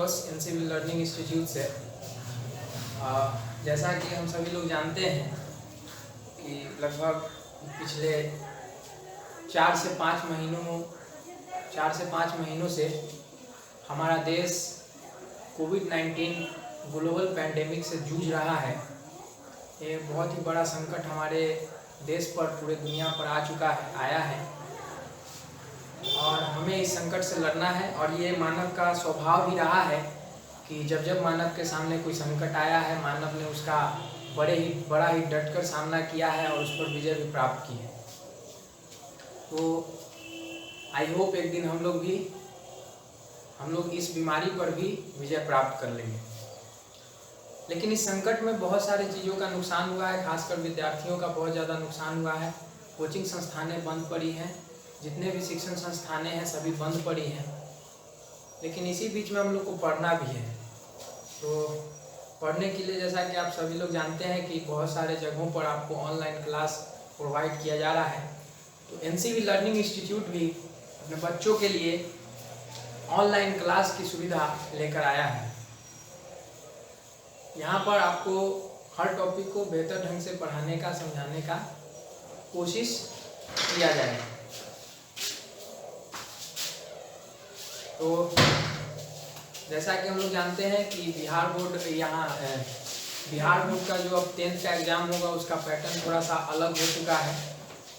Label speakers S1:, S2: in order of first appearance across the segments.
S1: जोश NCB learning institute से। जैसा कि हम सभी लोग जानते हैं कि लगभग पिछले 4 से 5 महीनों से हमारा देश कोविड-19 ग्लोबल पैंडेमिक से जूझ रहा है। ये बहुत ही बड़ा संकट हमारे देश पर, पूरे दुनिया पर आया है और हमें इस संकट से लड़ना है। और ये मानव का स्वभाव भी रहा है कि जब मानव के सामने कोई संकट आया है, मानव ने उसका बड़ा ही डटकर सामना किया है और उस पर विजय भी प्राप्त की है। तो आई होप एक दिन हम लोग इस बीमारी पर भी विजय प्राप्त कर लेंगे। लेकिन इस संकट में बहुत सारी चीज़ों का नुकसान हुआ है, खासकर विद्यार्थियों का बहुत ज़्यादा नुकसान हुआ है। कोचिंग संस्थानें बंद पड़ी हैं, जितने भी शिक्षण संस्थानें हैं सभी बंद पड़ी हैं। लेकिन इसी बीच में हम लोग को पढ़ना भी है। तो पढ़ने के लिए जैसा कि आप सभी लोग जानते हैं कि बहुत सारे जगहों पर आपको ऑनलाइन क्लास प्रोवाइड किया जा रहा है। तो एनसीबी लर्निंग इंस्टीट्यूट भी अपने बच्चों के लिए ऑनलाइन क्लास की सुविधा लेकर आया है। यहाँ पर आपको हर टॉपिक को बेहतर ढंग से पढ़ाने का, समझाने का कोशिश किया जाएगा। तो जैसा कि हम लोग जानते हैं कि बिहार बोर्ड का जो अब 10th का एग्ज़ाम होगा उसका पैटर्न थोड़ा सा अलग हो चुका है।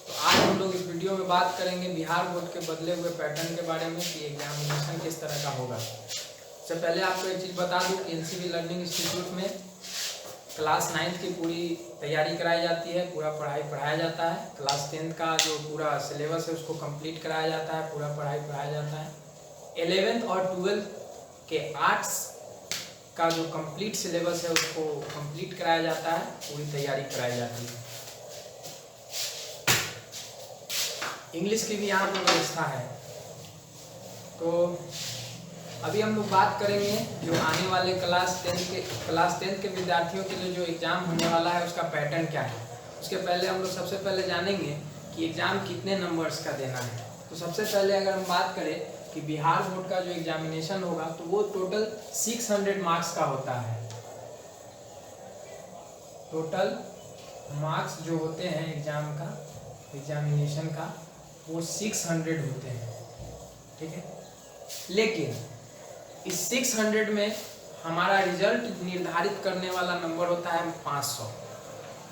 S1: तो आज हम लोग इस वीडियो में बात करेंगे बिहार बोर्ड के बदले हुए पैटर्न के बारे में कि एग्जामिनेशन किस तरह का होगा। सबसे पहले आपको एक चीज़ बता दूं कि एनसीबी लर्निंग इंस्टीट्यूट में क्लास 9th की पूरी तैयारी कराई जाती है, पूरा पढ़ाया जाता है। क्लास 10th का जो पूरा सिलेबस है उसको कंप्लीट कराया जाता है, पूरा पढ़ाया जाता है। 11th और 12th के आर्ट्स का जो कंप्लीट सिलेबस है उसको कंप्लीट कराया जाता है, पूरी तैयारी कराई जाती है। इंग्लिश की भी यहाँ पर व्यवस्था है। तो अभी हम लोग बात करेंगे जो आने वाले क्लास 10th के विद्यार्थियों के लिए जो एग्ज़ाम होने वाला है उसका पैटर्न क्या है। उसके पहले हम लोग सबसे पहले जानेंगे कि एग्ज़ाम कितने नंबर्स का देना है। तो सबसे पहले अगर हम बात करें कि बिहार बोर्ड का जो एग्जामिनेशन होगा तो वो टोटल 600 मार्क्स का होता है। टोटल मार्क्स जो होते हैं एग्जामिनेशन का वो 600 होते हैं, ठीक है। लेकिन इस 600 में हमारा रिजल्ट निर्धारित करने वाला नंबर होता है 500।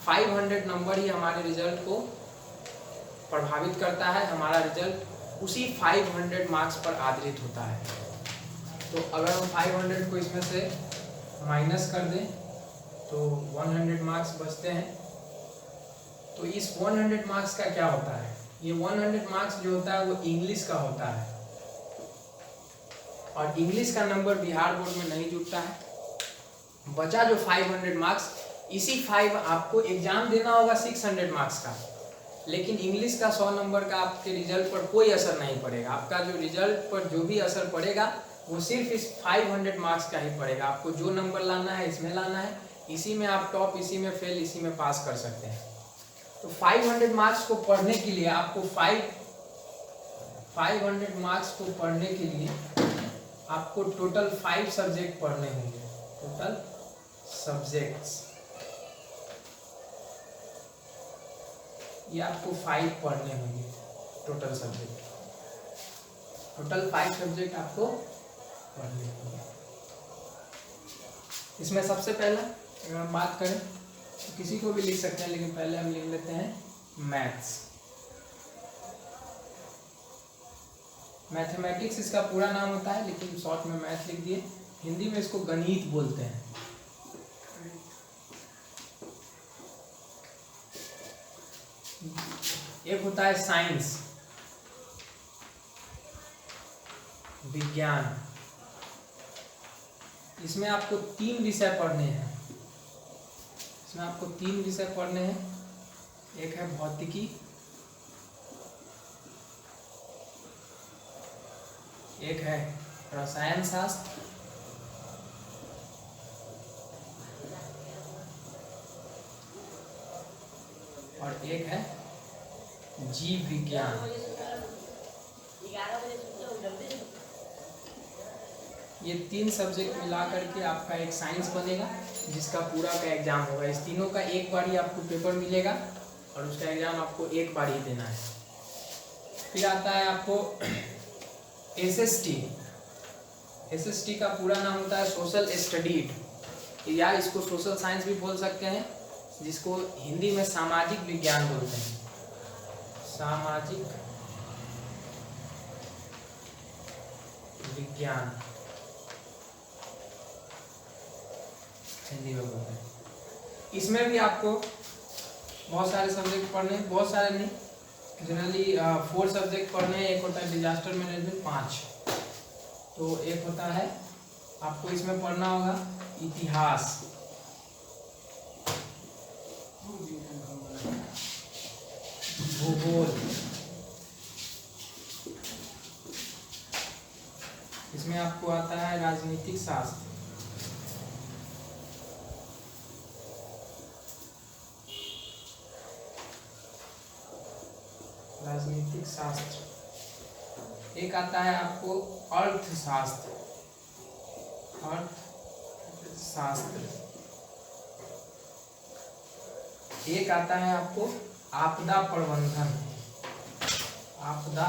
S1: 500 नंबर ही हमारे रिजल्ट को प्रभावित करता है। हमारा रिजल्ट उसी 500 मार्क्स पर आधारित होता है। तो अगर हम 500 को इसमें से माइनस कर दें तो 100 मार्क्स बचते हैं। तो इस 100 मार्क्स का क्या होता है, ये 100 मार्क्स जो होता है वो इंग्लिश का होता है और इंग्लिश का नंबर बिहार बोर्ड में नहीं जुटता है। बचा जो 500 मार्क्स, इसी 5 आपको एग्जाम देना होगा 600 मार्क्स का, लेकिन इंग्लिश का 100 नंबर का आपके रिजल्ट पर कोई असर नहीं पड़ेगा। आपका जो रिजल्ट पर जो भी असर पड़ेगा वो सिर्फ इस 500 मार्क्स का ही पड़ेगा। आपको जो नंबर लाना है इसमें लाना है, इसी में आप टॉप, इसी में फेल, इसी में पास कर सकते हैं। तो 500 मार्क्स को पढ़ने के लिए आपको 500 मार्क्स को पढ़ने के लिए आपको टोटल 5 सब्जेक्ट पढ़ने होंगे। टोटल सब्जेक्ट्स ये आपको 5 पढ़ने होंगे। टोटल 5 सब्जेक्ट आपको पढ़ने होंगे। इसमें सबसे पहला अगर हम बात करें तो किसी को भी लिख सकते हैं, लेकिन पहले हम लिख लेते हैं मैथ्स। मैथमेटिक्स इसका पूरा नाम होता है, लेकिन शॉर्ट में मैथ लिख दिए। हिंदी में इसको गणित बोलते हैं। एक होता है साइंस, विज्ञान। इसमें आपको 3 विषय पढ़ने हैं। एक है भौतिकी, एक है रसायन शास्त्र और एक है जीव विज्ञान। ये 3 सब्जेक्ट मिला करके आपका एक साइंस बनेगा, जिसका पूरा का एग्जाम होगा। इस तीनों का एक बार ही आपको पेपर मिलेगा और उसका एग्जाम आपको एक बार ही देना है। फिर आता है आपको एसएसटी। एसएसटी का पूरा नाम होता है सोशल स्टडीज, या इसको सोशल साइंस भी बोल सकते हैं, जिसको हिंदी में सामाजिक विज्ञान बोलते हैं। सामाजिक विज्ञान हिंदी में बोलते हैं। इसमें भी आपको बहुत सारे सब्जेक्ट पढ़ने, बहुत सारे नहीं, जनरली 4 सब्जेक्ट पढ़ने हैं। एक होता है डिजास्टर मैनेजमेंट 5, तो एक होता है आपको इसमें पढ़ना होगा इतिहास, भूगोल, इसमें आपको आता है राजनीतिक शास्त्र, राजनीतिक शास्त्र। एक आता है आपको अर्थशास्त्र, अर्थशास्त्र। एक आता है आपको आपदा प्रबंधन, आपदा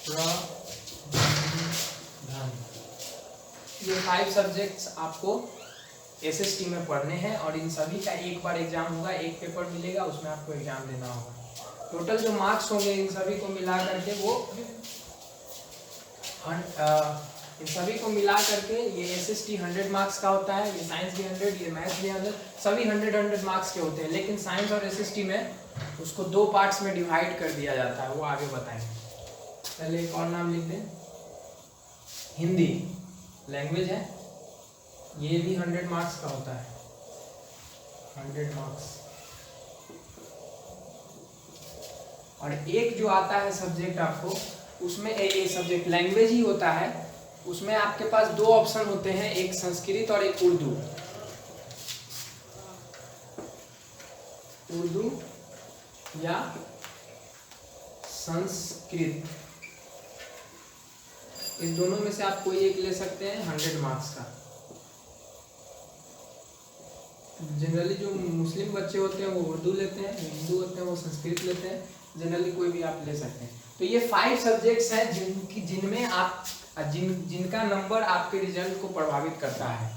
S1: प्रबंधन। ये 5 सब्जेक्ट्स आपको एसएसटी में पढ़ने हैं और इन सभी का एक बार एग्जाम होगा, एक पेपर मिलेगा, उसमें आपको एग्जाम देना होगा। टोटल जो मार्क्स होंगे इन सभी को मिला करके इन सभी को मिला करके ये एसएसटी 100 मार्क्स का होता है। ये साइंस भी 100, ये मैथ्स भी 100, सभी 100 मार्क्स के होते हैं। लेकिन साइंस और एसएसटी में उसको 2 पार्ट्स में डिवाइड कर दिया जाता है, वो आगे बताएंगे। पहले एक और नाम लिख दें, हिंदी लैंग्वेज है, ये भी 100 मार्क्स का होता है, 100 मार्क्स। और एक जो आता है सब्जेक्ट आपको, उसमें ये सब्जेक्ट लैंग्वेज ही होता है, उसमें आपके पास 2 ऑप्शन होते हैं, एक संस्कृत और एक उर्दू। उर्दू या संस्कृत, इस दोनों में से आप कोई एक ले सकते हैं 100 मार्क्स का। जनरली जो मुस्लिम बच्चे होते हैं वो उर्दू लेते हैं, हिंदू होते हैं वो संस्कृत लेते हैं, जनरली कोई भी आप ले सकते हैं। तो ये 5 सब्जेक्ट्स हैं जिनमें आप जिनका नंबर आपके रिजल्ट को प्रभावित करता है,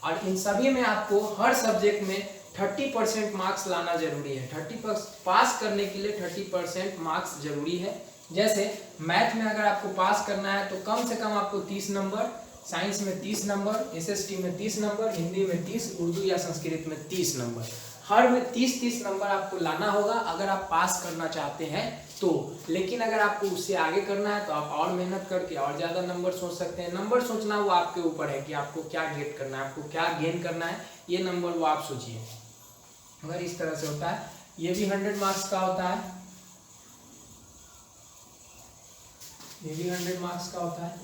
S1: और इन सभी में आपको हर सब्जेक्ट में 30% मार्क्स लाना जरूरी है। 30% पास करने के लिए 30% मार्क्स जरूरी है। जैसे मैथ में अगर आपको पास करना है तो कम से कम आपको 30 नंबर, साइंस में 30 नंबर, एसएसटी में 30 नंबर, हिंदी में 30, उर्दू या संस्कृत में 30 नंबर, हर में 30-30 नंबर आपको लाना होगा अगर आप पास करना चाहते हैं तो। लेकिन अगर आपको उससे आगे करना है तो आप और मेहनत करके और ज़्यादा नंबर सोच सकते हैं। नंबर सोचना वो आपके ऊपर है कि आपको क्या गेट करना है, आपको क्या गेन करना है, ये नंबर वो आप सोचिए। अगर इस तरह से होता है, ये भी 100 मार्क्स का होता है, ये भी 100 मार्क्स का होता है।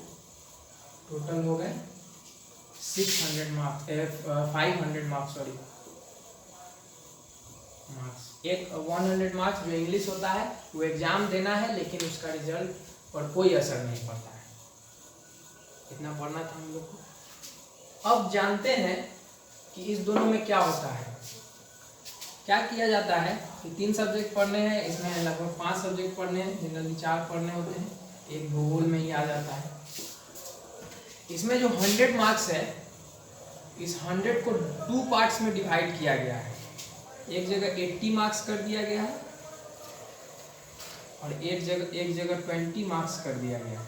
S1: टोटल हो गए 500 मार्क्स मार्क्स। एक 100 मार्क्स जो इंग्लिश होता है वो एग्जाम देना है, लेकिन उसका रिजल्ट पर कोई असर नहीं पड़ता है। इतना पढ़ना था हम लोग को। अब जानते हैं कि इस दोनों में क्या होता है। क्या किया जाता है कि 3 सब्जेक्ट पढ़ने हैं, इसमें लगभग 5 सब्जेक्ट पढ़ने हैं, जनरली 4 पढ़ने होते हैं, एक भूगोल में ही आ जाता है। इसमें जो 100 मार्क्स है, इस 100 को 2 पार्ट्स में डिवाइड किया गया है। एक जगह 80 मार्क्स कर दिया गया है और एक जगह 20 मार्क्स कर दिया गया है।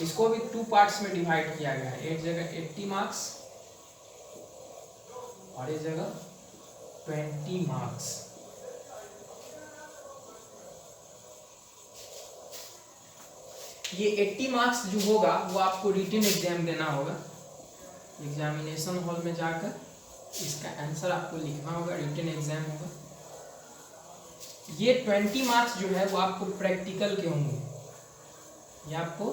S1: इसको भी 2 पार्ट्स में डिवाइड किया गया है, एक जगह 80 मार्क्स और एक जगह 20 मार्क्स। ये 80 मार्क्स जो होगा वो आपको रिटन एग्जाम देना होगा। एग्जामिनेशन हॉल में जाकर इसका आंसर आपको लिखना होगा, रिटन एग्जाम होगा। ये 20 मार्क्स जो है वो आपको प्रैक्टिकल के होंगे। ये आपको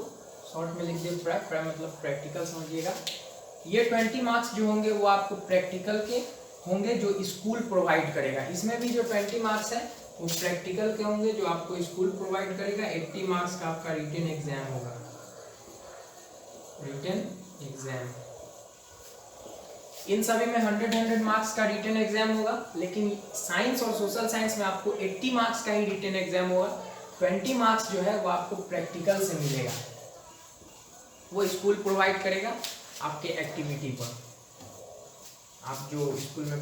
S1: शॉर्ट में लिख दिए, मतलब प्रैक्टिकल समझिएगा। ये 20 मार्क्स जो होंगे वो आपको प्रैक्टिकल के होंगे जो स्कूल प्रोवाइड करेगा। इसमें भी जो 20 मार्क्स है वो प्रैक्टिकल के होंगे जो आपको स्कूल प्रोवाइड करेगा। 80 मार्क्स का आपका रिटन एग्जाम होगा। Written exam. इन सभी में 100 मार्क्स का रिटन एग्जाम होगा, लेकिन साइंस और सोशल साइंस में आपको 80 मार्क्स का ही रिटन एग्जाम होगा। 20 मार्क्स जो है वो आपको प्रैक्टिकल से मिलेगा, वो स्कूल प्रोवाइड करेगा आपके एक्टिविटी पर। आप जो स्कूल में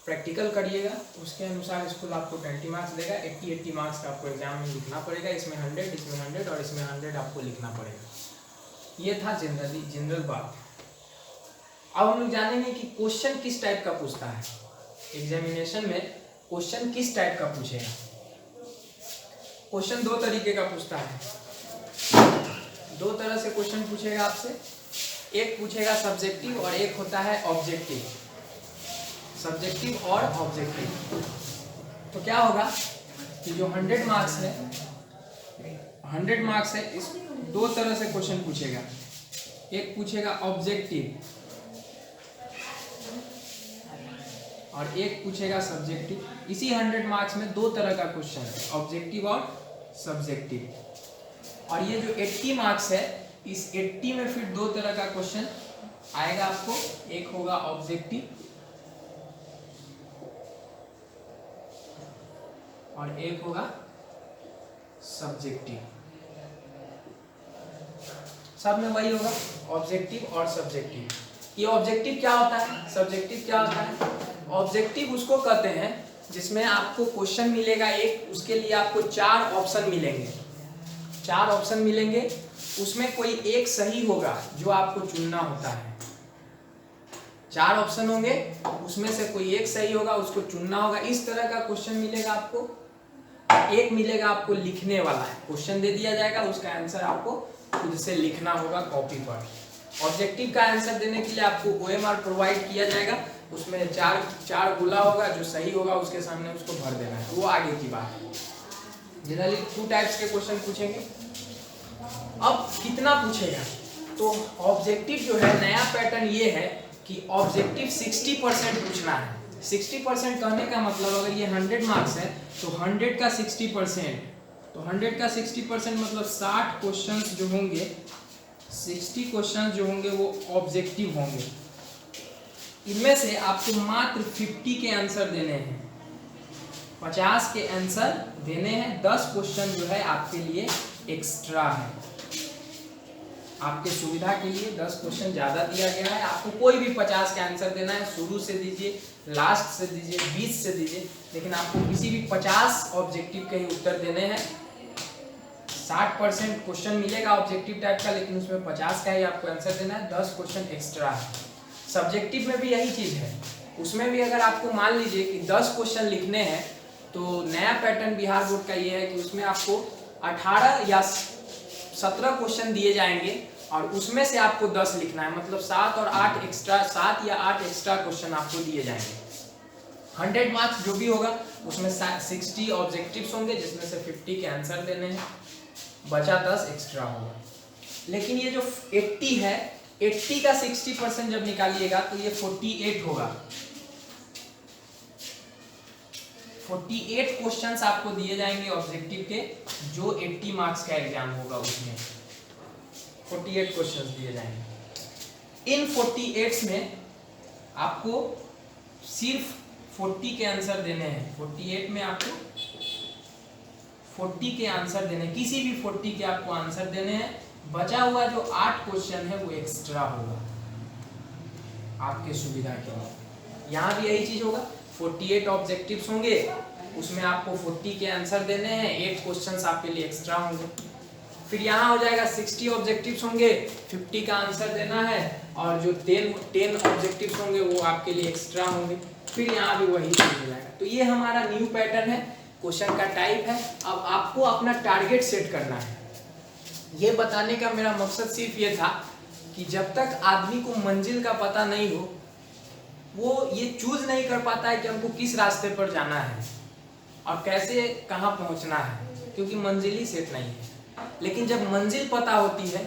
S1: प्रैक्टिकल करिएगा उसके अनुसार स्कूल आपको 20 मार्क्स देगा। 80 मार्क्स का आपको एग्जाम में लिखना पड़ेगा, इसमें 100, इसमें 100 और इसमें 100 आपको लिखना पड़ेगा। ये था जनरल बात। अब हम लोग जानेंगे कि क्वेश्चन किस टाइप का पूछता है, एग्जामिनेशन में क्वेश्चन किस टाइप का पूछेगा। क्वेश्चन दो तरीके का पूछता है, दो तरह से क्वेश्चन पूछेगा आपसे। एक पूछेगा सब्जेक्टिव और एक होता है ऑब्जेक्टिव। सब्जेक्टिव और ऑब्जेक्टिव। तो क्या होगा कि जो 100 मार्क्स है, 100 मार्क्स है, इस दो तरह से क्वेश्चन पूछेगा। एक पूछेगा ऑब्जेक्टिव और एक पूछेगा सब्जेक्टिव। इसी 100 मार्क्स में दो तरह का क्वेश्चन है, ऑब्जेक्टिव और सब्जेक्टिव। और ये जो 80 मार्क्स है, इस 80 में फिर दो तरह का क्वेश्चन आएगा आपको। एक होगा ऑब्जेक्टिव और एक होगा सब्जेक्टिव। सब में वही होगा, ऑब्जेक्टिव और सब्जेक्टिव। ये ऑब्जेक्टिव क्या होता है, सब्जेक्टिव क्या होता है? ऑब्जेक्टिव उसको कहते हैं जिसमें आपको क्वेश्चन मिलेगा एक, उसके लिए आपको 4 ऑप्शन मिलेंगे। 4 ऑप्शन मिलेंगे, उसमें कोई एक सही होगा जो आपको चुनना होता है। 4 ऑप्शन होंगे, उसमें से कोई एक सही होगा, उसको चुनना होगा। इस तरह का क्वेश्चन मिलेगा आपको। एक मिलेगा आपको लिखने वाला है, क्वेश्चन दे दिया जाएगा, उसका आंसर आपको खुद से लिखना होगा कॉपी पर। ऑब्जेक्टिव का आंसर देने के लिए आपको OMR प्रोवाइड किया जाएगा, उसमें चार गोला होगा, जो सही होगा उसके सामने उसको भर देना है, वो आगे की बात है। जनरली 2 टाइप्स के क्वेश्चन पूछेंगे। अब कितना पूछेगा, तो ऑब्जेक्टिव जो है, नया पैटर्न ये है कि ऑब्जेक्टिव 60% पूछना है। 60% कहने का मतलब, अगर ये 100 मार्क्स है तो 100 का 60%, तो 100 का 60% मतलब 60 क्वेश्चंस जो होंगे, 60 क्वेश्चंस जो होंगे वो ऑब्जेक्टिव होंगे। इनमें से आपको मात्र 50 के आंसर देने हैं, 50 के आंसर देने हैं। 10 क्वेश्चन जो है आपके लिए एक्स्ट्रा है, आपके सुविधा के लिए 10 क्वेश्चन ज्यादा दिया गया है। आपको कोई भी 50 के आंसर देना है, शुरू से दीजिए, लास्ट से दीजिए, 20 से दीजिए, लेकिन आपको किसी भी 50 ऑब्जेक्टिव के ही उत्तर देने हैं। 60% क्वेश्चन मिलेगा ऑब्जेक्टिव टाइप का, लेकिन उसमें 50 का ही आपको आंसर देना है, 10 क्वेश्चन एक्स्ट्रा है। सब्जेक्टिव में भी यही चीज है, उसमें भी अगर आपको मान लीजिए कि 10 क्वेश्चन लिखने हैं, तो नया पैटर्न बिहार बोर्ड का ये है कि उसमें आपको 18 या 17 क्वेश्चन दिए जाएंगे और उसमें से आपको 10 लिखना है, मतलब 7 और 8 एक्स्ट्रा, 7 या 8 एक्स्ट्रा क्वेश्चन आपको दिए जाएंगे। 100 मार्क्स जो भी होगा उसमें 60 ऑब्जेक्टिव्स होंगे, जिसमें से 50 के आंसर देने हैं, बचा 10 एक्स्ट्रा होगा। लेकिन ये जो 80 है, 80 का 60% जब निकालिएगा तो ये 48 होगा। 48 क्वेश्चंस आपको दिए जाएंगे ऑब्जेक्टिव के, जो 80 मार्क्स का एग्जाम होगा उसमें 48 क्वेश्चंस दिए जाएंगे। इन 48 में आपको सिर्फ 40 के आंसर देने हैं। 48 में आपको 40 के आंसर देने, किसी भी 40 के आपको आंसर देने हैं। बचा हुआ जो 8 क्वेश्चन है वो एक्स्ट्रा होगा आपके सुविधा के लिए। यहाँ भी यही चीज होगा, 48 ऑब्जेक्टिव्स होंगे, उसमें आपको 40 के आंसर देने हैं, 8 क्वेश्चंस आपके लिए एक्स्ट्रा होंगे। फिर यहाँ हो जाएगा 60 ऑब्जेक्टिव्स होंगे, 50 का आंसर देना है, और जो 10 ऑब्जेक्टिव्स होंगे वो आपके लिए एक्स्ट्रा होंगे। फिर यहाँ भी वही चीज हो जाएगा। तो ये हमारा न्यू पैटर्न है, क्वेश्चन का टाइप है। अब आपको अपना टारगेट सेट करना है। ये बताने का मेरा मकसद सिर्फ ये था कि जब तक आदमी को मंजिल का पता नहीं हो, वो ये चूज नहीं कर पाता है कि हमको किस रास्ते पर जाना है और कैसे कहाँ पहुँचना है, क्योंकि मंजिल ही सेट नहीं है। लेकिन जब मंजिल पता होती है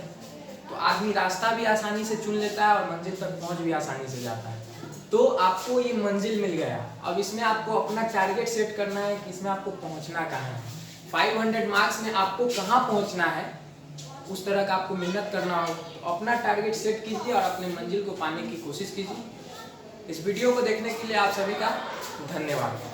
S1: तो आदमी रास्ता भी आसानी से चुन लेता है और मंजिल तक पहुँच भी आसानी से जाता है। तो आपको ये मंजिल मिल गया, अब इसमें आपको अपना टारगेट सेट करना है कि इसमें आपको पहुँचना कहाँ है। 500 मार्क्स में आपको कहाँ पहुँचना है उस तरह का आपको मेहनत करना हो, अपना टारगेट सेट कीजिए और अपनी मंजिल को पाने की कोशिश कीजिए। इस वीडियो को देखने के लिए आप सभी का धन्यवाद।